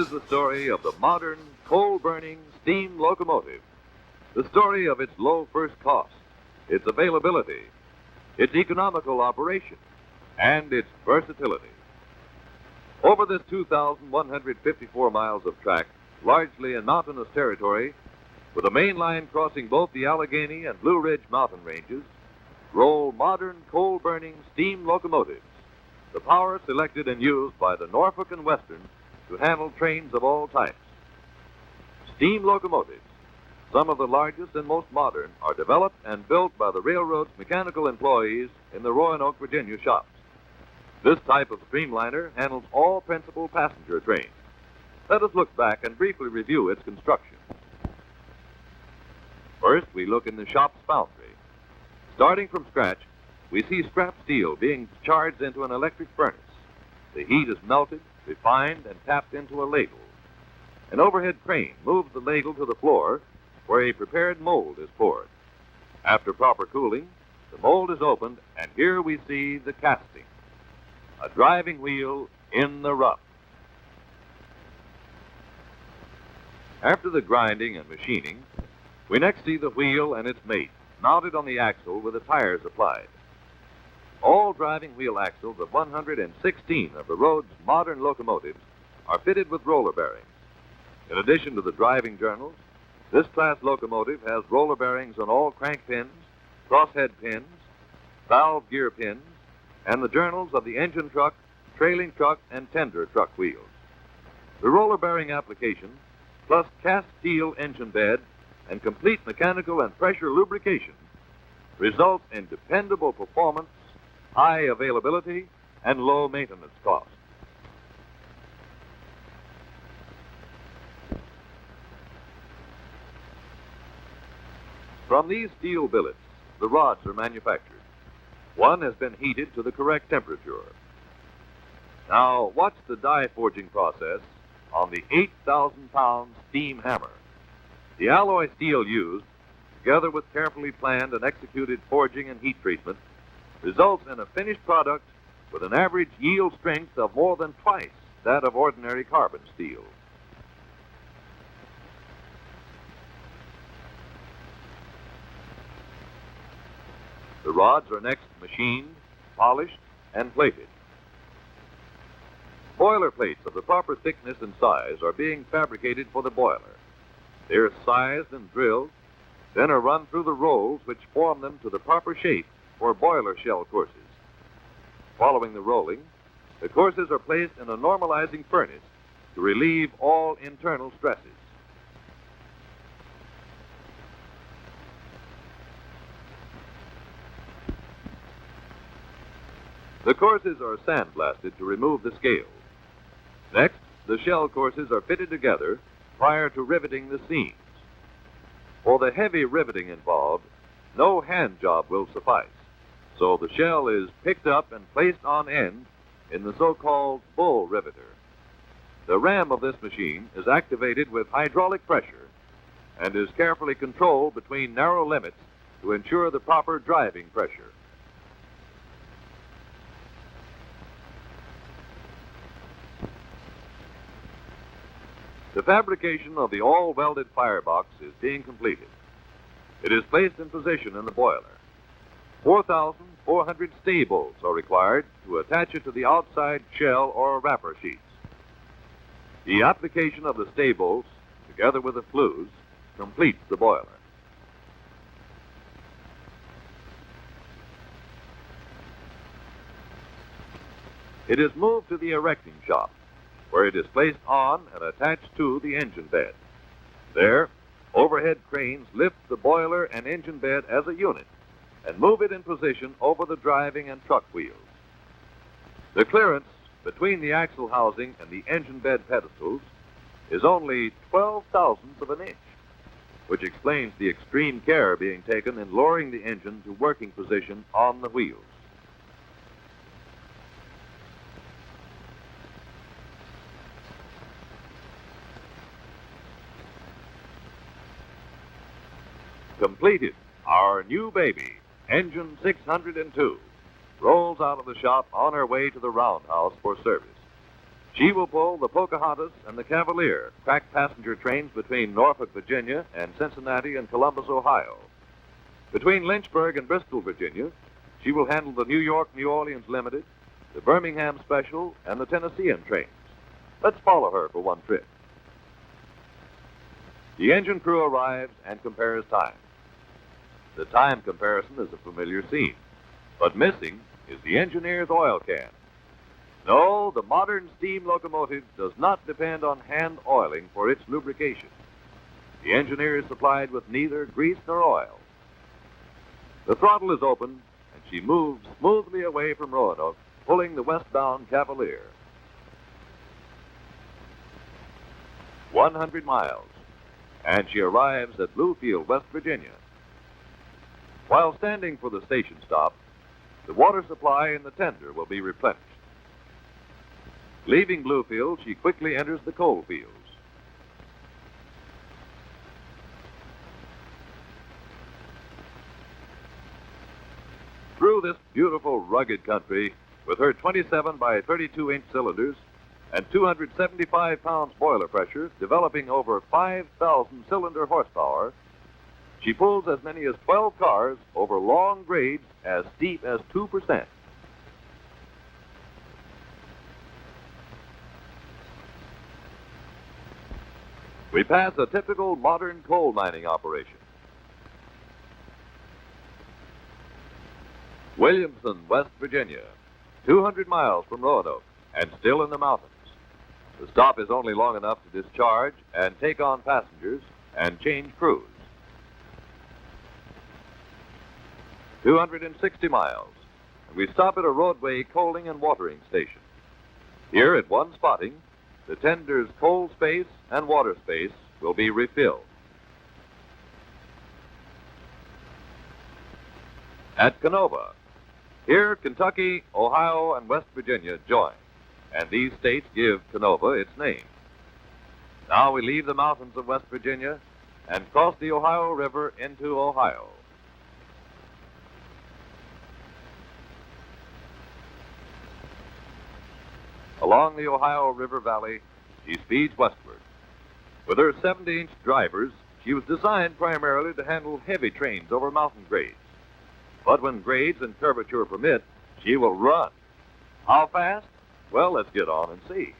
is the story of the modern, coal-burning steam locomotive. The story of its low first cost, its availability, its economical operation, and its versatility. Over this 2,154 miles of track, largely in mountainous territory, with a main line crossing both the Allegheny and Blue Ridge mountain ranges, roll modern coal-burning steam locomotives, the power selected and used by the Norfolk and Western to handle trains of all types. Steam locomotives, some of the largest and most modern, are developed and built by the railroad's mechanical employees in the Roanoke, Virginia shops. This type of streamliner handles all principal passenger trains. Let us look back and briefly review its construction. First, we look in the shop's foundry. Starting from scratch, we see scrap steel being charged into an electric furnace. The heat is melted, refined, and tapped into a ladle. An overhead crane moves the ladle to the floor where a prepared mold is poured. After proper cooling, the mold is opened, and here we see the casting, a driving wheel in the rough. After the grinding and machining, we next see the wheel and its mate mounted on the axle with the tires applied. All driving wheel axles of 116 of the road's modern locomotives are fitted with roller bearings. In addition to the driving journals, this class locomotive has roller bearings on all crank pins, crosshead pins, valve gear pins, and the journals of the engine truck, trailing truck, and tender truck wheels. The roller bearing application, plus cast steel engine bed and complete mechanical and pressure lubrication, results in dependable performance, high availability, and low maintenance cost. From these steel billets, the rods are manufactured. One has been heated to the correct temperature. Now, watch the die forging process on the 8,000-pound steam hammer. The alloy steel used, together with carefully planned and executed forging and heat treatment, results in a finished product with an average yield strength of more than twice that of ordinary carbon steel. The rods are next machined, polished, and plated. Boiler plates of the proper thickness and size are being fabricated for the boiler. They are sized and drilled, then are run through the rolls which form them to the proper shape for boiler shell courses. Following the rolling, the courses are placed in a normalizing furnace to relieve all internal stresses. The courses are sandblasted to remove the scales. Next, the shell courses are fitted together prior to riveting the seams. For the heavy riveting involved, no hand job will suffice, so the shell is picked up and placed on end in the so-called bull riveter. The ram of this machine is activated with hydraulic pressure and is carefully controlled between narrow limits to ensure the proper driving pressure. The fabrication of the all-welded firebox is being completed. It is placed in position in the boiler. 4,400 stay bolts are required to attach it to the outside shell or wrapper sheets. The application of the stay bolts, together with the flues, completes the boiler. It is moved to the erecting shop, where it is placed on and attached to the engine bed. There, overhead cranes lift the boiler and engine bed as a unit and move it in position over the driving and truck wheels. The clearance between the axle housing and the engine bed pedestals is only 12 thousandths of an inch, which explains the extreme care being taken in lowering the engine to working position on the wheels. Completed, our new baby, Engine 602, rolls out of the shop on her way to the roundhouse for service. She will pull the Pocahontas and the Cavalier, crack passenger trains between Norfolk, Virginia, and Cincinnati and Columbus, Ohio. Between Lynchburg and Bristol, Virginia, she will handle the New York-New Orleans Limited, the Birmingham Special, and the Tennessean trains. Let's follow her for one trip. The engine crew arrives and compares time. The time comparison is a familiar scene, but missing is the engineer's oil can. No, the modern steam locomotive does not depend on hand oiling for its lubrication. The engineer is supplied with neither grease nor oil. The throttle is open, and she moves smoothly away from Roanoke, pulling the westbound Cavalier. 100 miles, and she arrives at Bluefield, West Virginia. While standing for the station stop, the water supply in the tender will be replenished. Leaving Bluefield, she quickly enters the coal fields. Through this beautiful, rugged country, with her 27 by 32-inch cylinders and 275 pounds boiler pressure, developing over 5,000 cylinder horsepower, she pulls as many as 12 cars over long grades as steep as 2%. We pass a typical modern coal mining operation. Williamson, West Virginia, 200 miles from Roanoke and still in the mountains. The stop is only long enough to discharge and take on passengers and change crews. 260 miles, and we stop at a roadway coaling and watering station. Here at one spotting, the tender's coal space and water space will be refilled. At Canova, here Kentucky, Ohio, and West Virginia join, and these states give Canova its name. Now we leave the mountains of West Virginia and cross the Ohio River into Ohio. Along the Ohio River Valley, she speeds westward. With her 70-inch drivers, she was designed primarily to handle heavy trains over mountain grades. But when grades and curvature permit, she will run. How fast? Well, let's get on and see.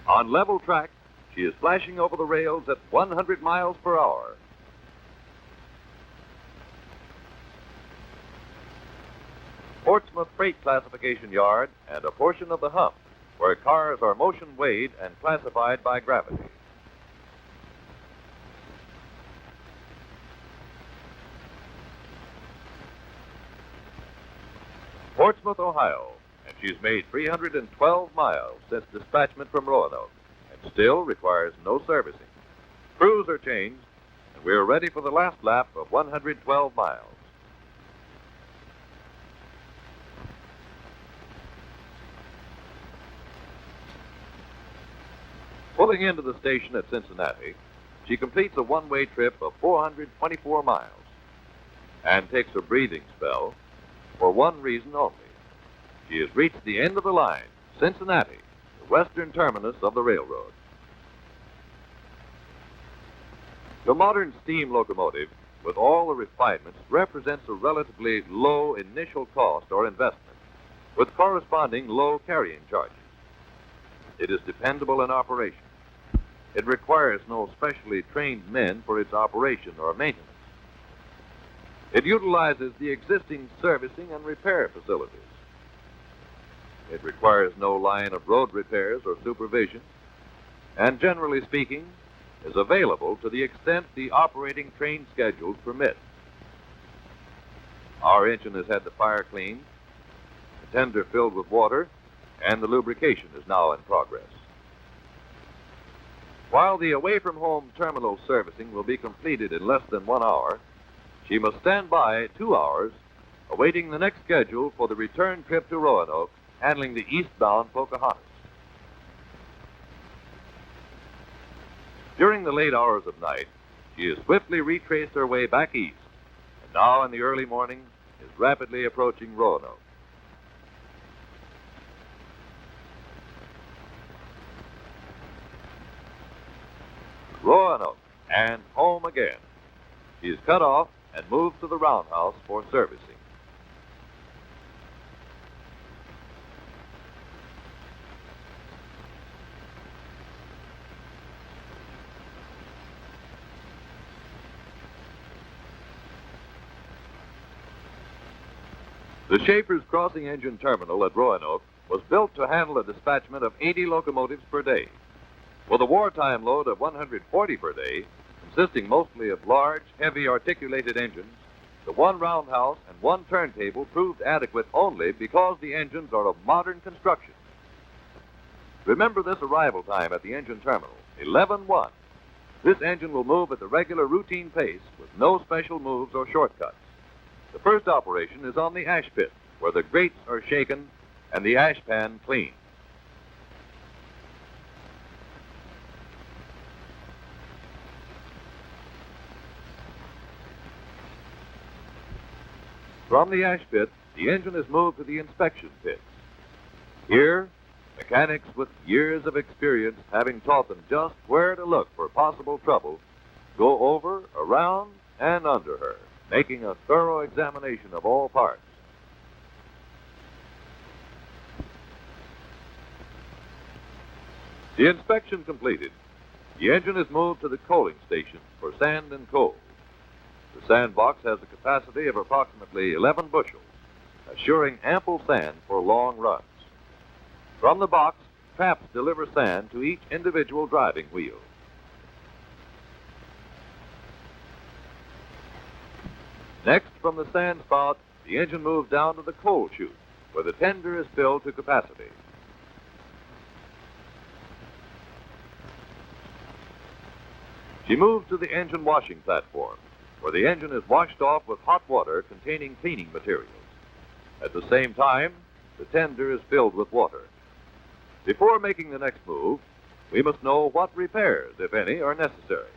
On level track, she is flashing over the rails at 100 miles per hour. Portsmouth Freight Classification Yard and a portion of the hump where cars are motion weighed and classified by gravity. Portsmouth, Ohio, and she's made 312 miles since dispatchment from Roanoke and still requires no servicing. Crews are changed, and we're ready for the last lap of 112 miles. Pulling into the station at Cincinnati, she completes a one-way trip of 424 miles and takes a breathing spell for one reason only. She has reached the end of the line, Cincinnati, the western terminus of the railroad. The modern steam locomotive, with all the refinements, represents a relatively low initial cost or investment, with corresponding low carrying charges. It is dependable in operation. It requires no specially trained men for its operation or maintenance. It utilizes the existing servicing and repair facilities. It requires no line of road repairs or supervision, and generally speaking, is available to the extent the operating train schedules permit. Our engine has had the fire cleaned, the tender filled with water, and the lubrication is now in progress. While the away-from-home terminal servicing will be completed in less than 1 hour, she must stand by 2 hours, awaiting the next schedule for the return trip to Roanoke, handling the eastbound Pocahontas. During the late hours of night, she has swiftly retraced her way back east, and now in the early morning is rapidly approaching Roanoke. Roanoke, and home again. She is cut off and moved to the roundhouse for servicing. The Schaefer's Crossing Engine Terminal at Roanoke was built to handle a dispatchment of 80 locomotives per day. With a wartime load of 140 per day, consisting mostly of large, heavy articulated engines, the one roundhouse and one turntable proved adequate only because the engines are of modern construction. Remember this arrival time at the engine terminal, 11:1. This engine will move at the regular routine pace with no special moves or shortcuts. The first operation is on the ash pit, where the grates are shaken and the ash pan cleaned. From the ash pit, the engine is moved to the inspection pits. Here, mechanics with years of experience, having taught them just where to look for possible trouble, go over, around, and under her, making a thorough examination of all parts. The inspection completed, the engine is moved to the coaling station for sand and coal. The sand box has a capacity of approximately 11 bushels, assuring ample sand for long runs. From the box, traps deliver sand to each individual driving wheel. Next, from the sand spout, the engine moves down to the coal chute, where the tender is filled to capacity. She moves to the engine washing platform, where the engine is washed off with hot water containing cleaning materials. At the same time, the tender is filled with water. Before making the next move, we must know what repairs, if any, are necessary.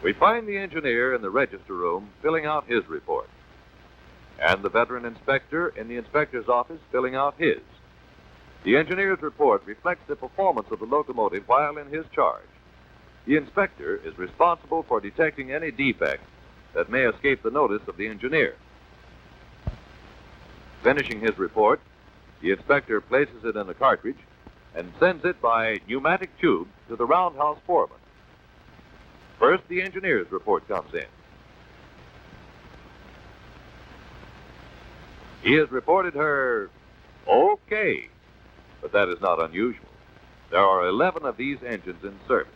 We find the engineer in the register room filling out his report, and the veteran inspector in the inspector's office filling out his. The engineer's report reflects the performance of the locomotive while in his charge. The inspector is responsible for detecting any defects that may escape the notice of the engineer. Finishing his report, the inspector places it in a cartridge and sends it by pneumatic tube to the roundhouse foreman. First, the engineer's report comes in. He has reported her okay, but that is not unusual. There are 11 of these engines in service.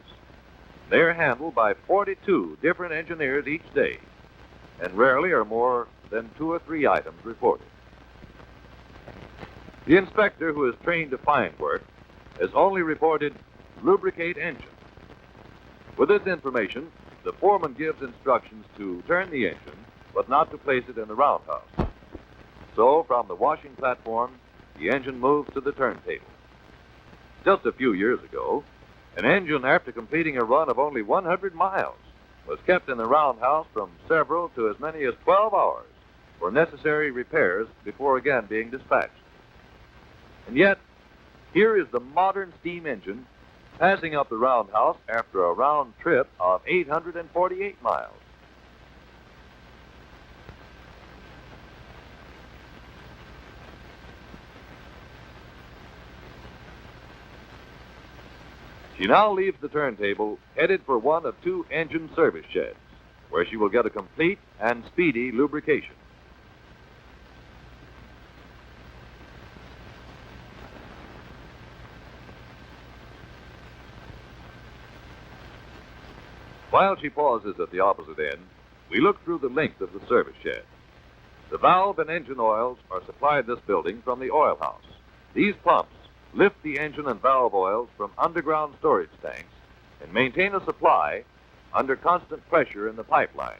They're handled by 42 different engineers each day, and rarely are more than 2 or 3 items reported. The inspector, who is trained to find work, has only reported lubricate engine. With this information, the foreman gives instructions to turn the engine, but not to place it in the roundhouse. So, from the washing platform, the engine moves to the turntable. Just a few years ago, an engine, after completing a run of only 100 miles, was kept in the roundhouse from several to as many as 12 hours for necessary repairs before again being dispatched. And yet, here is the modern steam engine passing up the roundhouse after a round trip of 848 miles. She now leaves the turntable, headed for one of 2 engine service sheds, where she will get a complete and speedy lubrication. While she pauses at the opposite end, we look through the length of the service shed. The valve and engine oils are supplied this building from the oil house. These pumps lift the engine and valve oils from underground storage tanks and maintain a supply under constant pressure in the pipelines.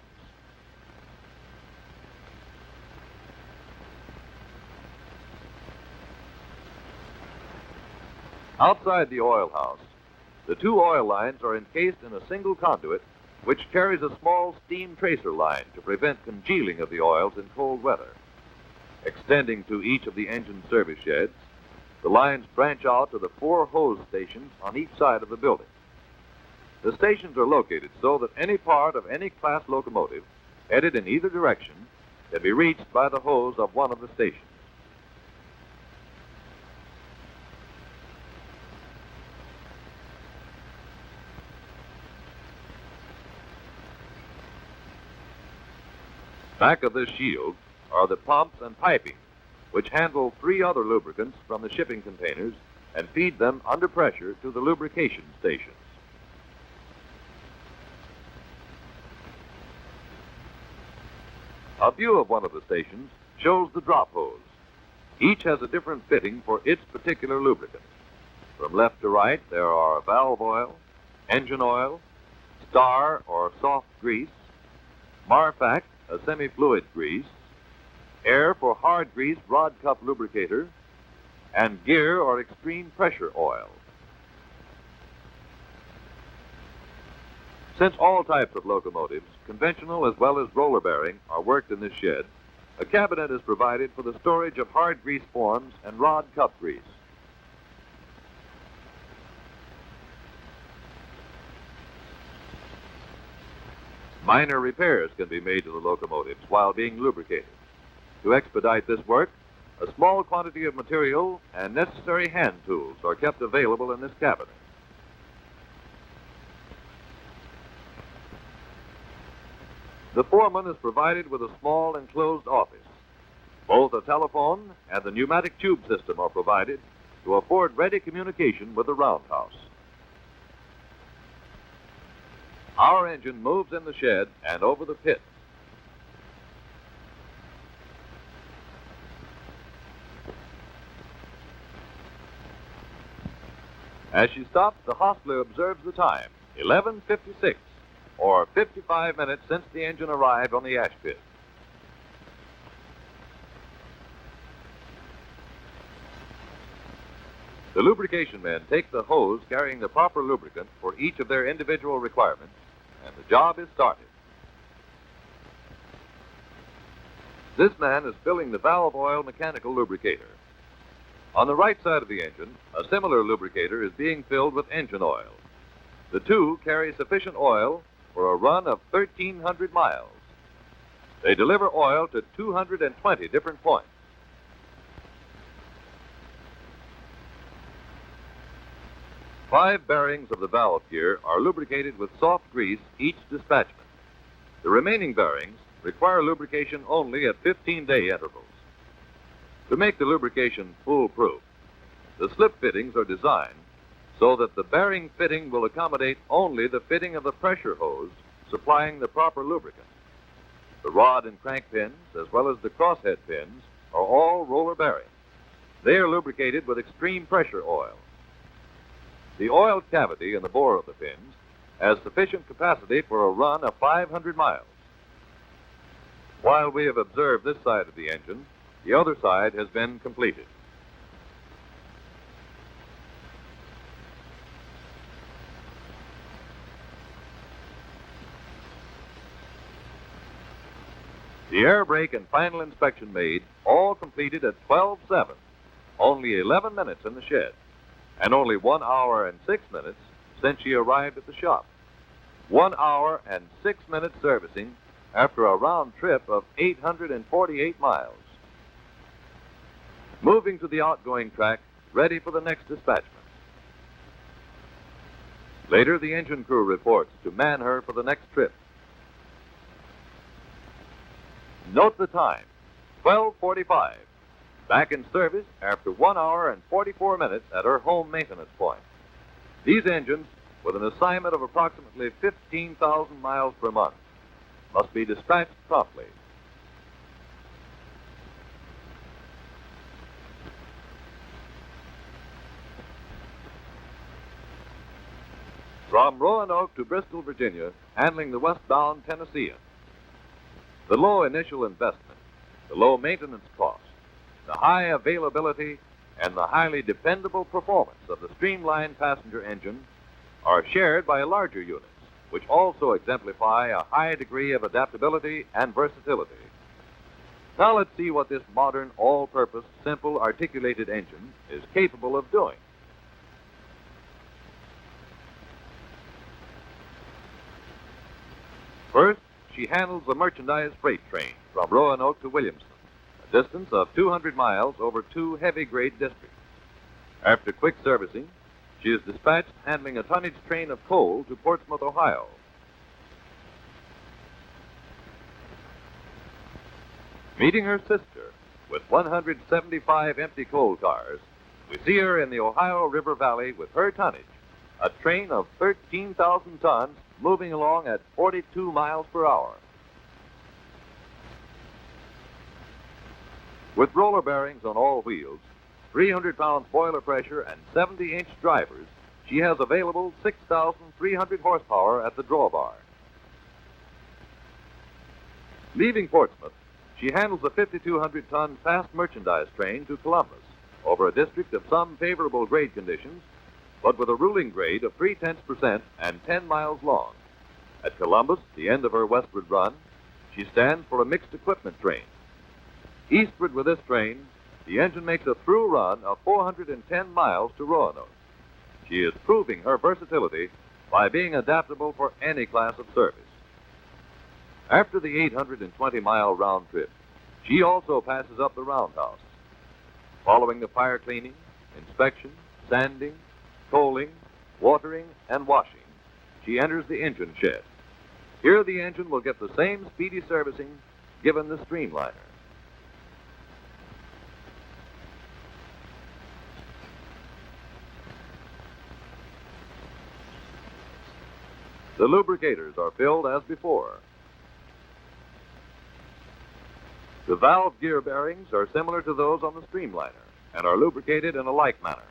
Outside the oil house, the 2 oil lines are encased in a single conduit which carries a small steam tracer line to prevent congealing of the oils in cold weather. Extending to each of the engine service sheds, The lines branch out to the 4 hose stations on each side of the building. The stations are located so that any part of any class locomotive headed in either direction can be reached by the hose of one of the stations. Back of this shield are the pumps and piping, which handle 3 other lubricants from the shipping containers and feed them under pressure to the lubrication stations. A view of one of the stations shows the drop hose. Each has a different fitting for its particular lubricant. From left to right, there are valve oil, engine oil, star or soft grease, Marfac, a semi-fluid grease, air for hard grease rod cup lubricator, and gear or extreme pressure oil. Since all types of locomotives, conventional as well as roller bearing, are worked in this shed, a cabinet is provided for the storage of hard grease forms and rod cup grease. Minor repairs can be made to the locomotives while being lubricated. To expedite this work, a small quantity of material and necessary hand tools are kept available in this cabinet. The foreman is provided with a small enclosed office. Both a telephone and the pneumatic tube system are provided to afford ready communication with the roundhouse. Our engine moves in the shed and over the pit. As she stops, the hostler observes the time, 11:56, or 55 minutes since the engine arrived on the ash pit. The lubrication men take the hose carrying the proper lubricant for each of their individual requirements, and the job is started. This man is filling the valve oil mechanical lubricator. On the right side of the engine, a similar lubricator is being filled with engine oil. The two carry sufficient oil for a run of 1,300 miles. They deliver oil to 220 different points. Five bearings of the valve gear are lubricated with soft grease each dispatchment. The remaining bearings require lubrication only at 15-day intervals. To make the lubrication foolproof, the slip fittings are designed so that the bearing fitting will accommodate only the fitting of the pressure hose supplying the proper lubricant. The rod and crank pins, as well as the crosshead pins, are all roller bearing. They are lubricated with extreme pressure oil. The oil cavity in the bore of the pins has sufficient capacity for a run of 500 miles. While we have observed this side of the engine, the other side has been completed. The air brake and final inspection made, all completed at 12:07, only 11 minutes in the shed, and only 1 hour and 6 minutes since she arrived at the shop. 1 hour and 6 minutes servicing after a round trip of 848 miles. Moving to the outgoing track, ready for the next dispatchment. Later, the engine crew reports to man her for the next trip. Note the time, 12:45. Back in service after 1 hour and 44 minutes at her home maintenance point. These engines, with an assignment of approximately 15,000 miles per month, must be dispatched promptly. From Roanoke to Bristol, Virginia, handling the westbound Tennessean. The low initial investment, the low maintenance cost, the high availability, and the highly dependable performance of the streamlined passenger engine are shared by larger units, which also exemplify a high degree of adaptability and versatility. Now let's see what this modern, all-purpose, simple, articulated engine is capable of doing. First, she handles the merchandise freight train from Roanoke to Williamston, a distance of 200 miles over 2 heavy-grade districts. After quick servicing, she is dispatched handling a tonnage train of coal to Portsmouth, Ohio. Meeting her sister with 175 empty coal cars, we see her in the Ohio River Valley with her tonnage, a train of 13,000 tons moving along at 42 miles per hour. With roller bearings on all wheels, 300 pounds boiler pressure, and 70-inch drivers, she has available 6,300 horsepower at the drawbar. Leaving Portsmouth, she handles a 5,200-ton fast merchandise train to Columbus over a district of some favorable grade conditions, but with a ruling grade of 0.3% and 10 miles long. At Columbus, the end of her westward run, she stands for a mixed equipment train. Eastward with this train, the engine makes a through run of 410 miles to Roanoke. She is proving her versatility by being adaptable for any class of service. After the 820-mile round trip, she also passes up the roundhouse. Following the fire cleaning, inspection, sanding, coaling, watering, and washing, she enters the engine shed. Here the engine will get the same speedy servicing given the streamliner. The lubricators are filled as before. The valve gear bearings are similar to those on the streamliner and are lubricated in a like manner.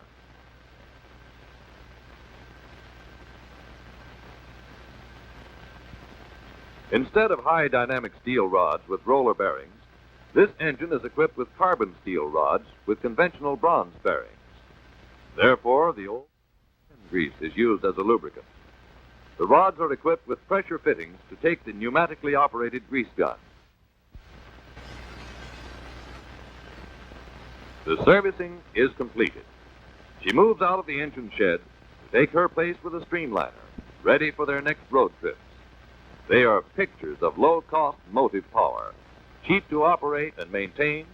Instead of high dynamic steel rods with roller bearings, this engine is equipped with carbon steel rods with conventional bronze bearings. Therefore, the old grease is used as a lubricant. The rods are equipped with pressure fittings to take the pneumatically operated grease gun. The servicing is completed. She moves out of the engine shed to take her place with a streamliner, ready for their next road trips. They are pictures of low-cost motive power, cheap to operate and maintain,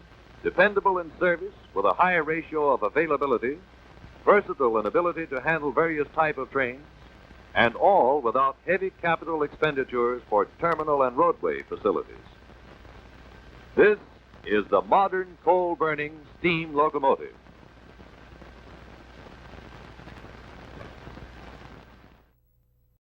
dependable in service with a high ratio of availability, versatile in ability to handle various types of trains, and all without heavy capital expenditures for terminal and roadway facilities. This is the modern coal-burning steam locomotive.